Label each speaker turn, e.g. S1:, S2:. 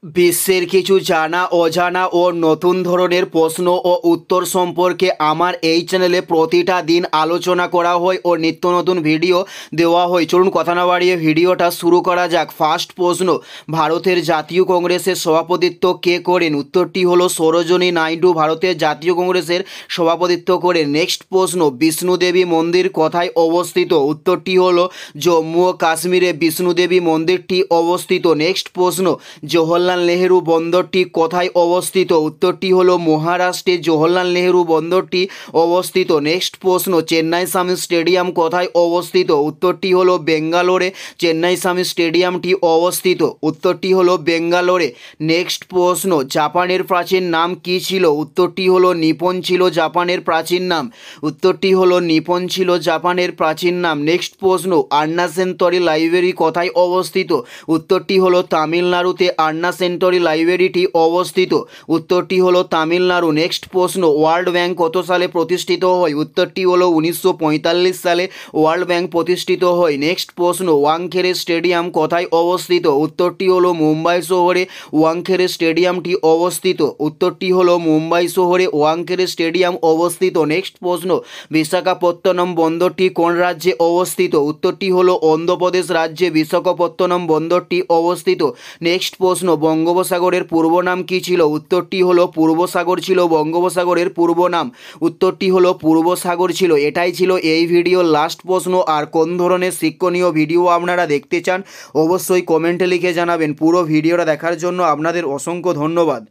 S1: বিশ্বের কিছু জানা অজানা ও নতুন ধরনের প্রশ্ন ও উত্তর সম্পর্কে আমার এই চ্যানেলে প্রতিটা দিন আলোচনা করা হয় ও নিত্য নতুন ভিডিও দেওয়া হয়। চলুন কথা না বাড়িয়ে ভিডিওটা শুরু করা যাক। ফার্স্ট প্রশ্ন, ভারতের জাতীয় কংগ্রেসের সভাপতিত্ব কে করেন? উত্তরটি হলো সরোজিনী নাইডু ভারতের জাতীয় কংগ্রেসের সভাপতিত্ব করেন। নেক্সট প্রশ্ন, বিষ্ণুদেবী মন্দির কোথায় অবস্থিত? উত্তরটি হলো জম্মু ও কাশ্মীরে বিষ্ণুদেবী মন্দিরটি অবস্থিত। নেক্সট প্রশ্ন, জওহরলাল নেহেরু বন্দরটি কোথায় অবস্থিত? উত্তরটি হলো মহারাষ্ট্রে জওহরলাল নেহেরু বন্দরটি অবস্থিত। নেক্সট প্রশ্ন, চেন্নাই স্বামী স্টেডিয়াম কোথায় অবস্থিত? উত্তরটি হলো বেঙ্গালোরে চেন্নাই স্বামী স্টেডিয়ামটি অবস্থিত। উত্তরটি হলো বেঙ্গালোরে। নেক্সট প্রশ্ন, জাপানের প্রাচীন নাম কি ছিল? উত্তরটি হলো নিপন ছিল জাপানের প্রাচীন নাম। উত্তরটি হলো নিপন ছিল জাপানের প্রাচীন নাম। নেক্সট প্রশ্ন, আন্না সেন্টরি লাইব্রেরি কোথায় অবস্থিত? উত্তরটি হলো তামিলনাড়ুতে আন্না সেন্টরি লাইব্রেরিটি অবস্থিত। উত্তরটি হলো তামিলনাড়ু। নেক্সট প্রশ্ন, ওয়ার্ল্ড ব্যাংক কত সালে প্রতিষ্ঠিত হয়? উত্তরটি হলো 1945 সালে ওয়ার্ল্ড ব্যাংক প্রতিষ্ঠিত হয়। নেক্সট প্রশ্ন, ওয়াংখেড়ে স্টেডিয়াম কোথায় অবস্থিত? উত্তরটি হলো মুম্বাই শহরে ওয়াংখেড়ে স্টেডিয়ামটি অবস্থিত। উত্তরটি হলো মুম্বাই শহরে ওয়াংখেড়ে স্টেডিয়াম অবস্থিত। নেক্সট প্রশ্ন, বিশাখাপত্তনম বন্দরটি কোন রাজ্যে অবস্থিত? উত্তরটি হলো অন্ধ্রপ্রদেশ রাজ্যে বিশাখাপত্তনম বন্দরটি অবস্থিত। নেক্সট প্রশ্ন, বঙ্গোপসাগরের পূর্ব নাম কী ছিল? উত্তরটি হলো পূর্ব সাগর ছিল বঙ্গোপসাগরের পূর্ব নাম। উত্তরটি হলো পূর্ব সাগর ছিল। এটাই ছিল এই ভিডিওর লাস্ট প্রশ্ন। আর কোন ধরনের শিক্ষণীয় ভিডিও আপনারা দেখতে চান অবশ্যই কমেন্টে লিখে জানাবেন। পুরো ভিডিওটা দেখার জন্য আপনাদের অসংখ্য ধন্যবাদ।